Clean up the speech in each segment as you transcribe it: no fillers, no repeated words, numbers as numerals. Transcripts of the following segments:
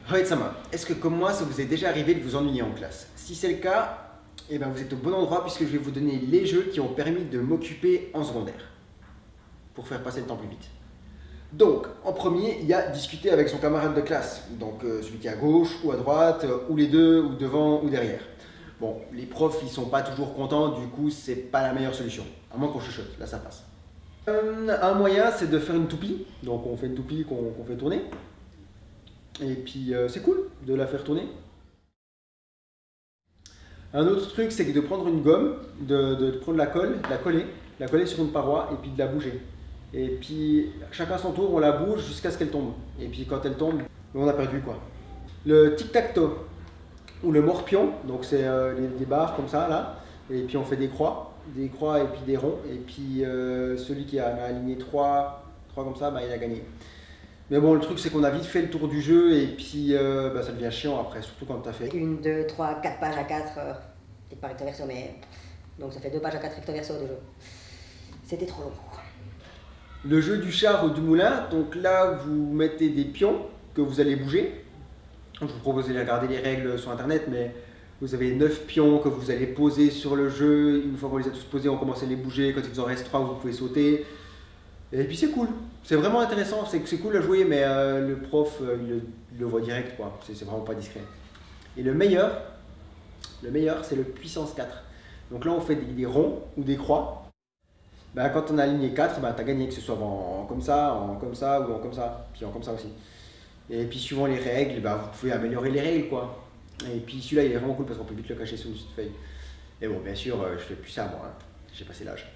Right, Sama, est-ce que comme moi, ça vous est déjà arrivé de vous ennuyer en classe? Si c'est le cas, eh ben, vous êtes au bon endroit puisque je vais vous donner les jeux qui ont permis de m'occuper en secondaire pour faire passer le temps plus vite. Donc, en premier, il y a discuter avec son camarade de classe. Donc, celui qui est à gauche ou à droite, ou les deux, ou devant ou derrière. Bon, les profs, ils sont pas toujours contents, du coup, c'est pas la meilleure solution. À moins qu'on chuchote, là ça passe. Un moyen, c'est de faire une toupie. Donc, on fait une toupie qu'on fait tourner. Et puis, c'est cool de la faire tourner. Un autre truc, c'est de prendre une gomme, de prendre la colle, de la coller sur une paroi et puis de la bouger. Et puis, chacun son tour, on la bouge jusqu'à ce qu'elle tombe. Et puis, quand elle tombe, on a perdu quoi. Le tic-tac-toe ou le morpion, donc c'est des barres comme ça là. Et puis, on fait des croix et puis des ronds. Et puis, celui qui a aligné trois comme ça, bah, il a gagné. Mais bon, le truc, c'est qu'on a vite fait le tour du jeu et puis bah, ça devient chiant après, surtout quand t'as fait 1, 2, 3, 4 pages à 4, peut-être pas recto verso, mais. Donc ça fait 2 pages à 4 recto verso de jeu. C'était trop long. le jeu du char ou du moulin. Donc là, vous mettez des pions que vous allez bouger. Je vous propose de regarder les règles sur internet, mais vous avez 9 pions que vous allez poser sur le jeu. Une fois qu'on les a tous posés, on commence à les bouger. Quand il vous en reste 3, vous pouvez sauter. Et puis c'est cool, c'est vraiment intéressant, c'est cool à jouer, mais le prof il le voit direct, quoi. C'est vraiment pas discret. Et le meilleur c'est le puissance 4. Donc là on fait des ronds ou des croix. Ben, quand on a aligné 4, ben, tu as gagné, que ce soit en comme ça ou en comme ça, puis en comme ça aussi. Et puis suivant les règles, ben, vous pouvez améliorer les règles, quoi. Et puis celui-là il est vraiment cool parce qu'on peut vite le cacher sous une petite feuille. Et bon, bien sûr, je fais plus ça moi, hein. J'ai passé l'âge.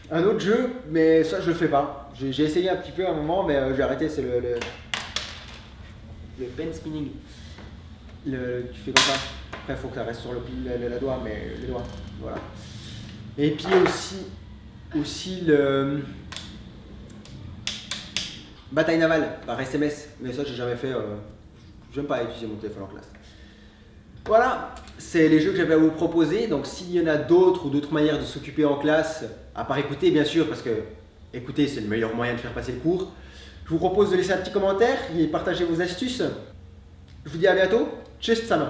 Un autre jeu, mais ça je le fais pas. J'ai essayé un petit peu à un moment, mais j'ai arrêté, c'est le pen spinning. Tu fais comme ça. Après, il faut que ça reste sur la doigt, mais le doigt. Voilà. Et puis aussi le bataille navale par SMS. Mais ça, j'ai jamais fait. J'aime pas utiliser mon téléphone en classe. Voilà, c'est les jeux que j'avais à vous proposer. Donc s'il y en a d'autres ou d'autres manières de s'occuper en classe, à part écouter bien sûr, parce que écouter c'est le meilleur moyen de faire passer le cours, je vous propose de laisser un petit commentaire et partager vos astuces. Je vous dis à bientôt. Tschüss zusammen.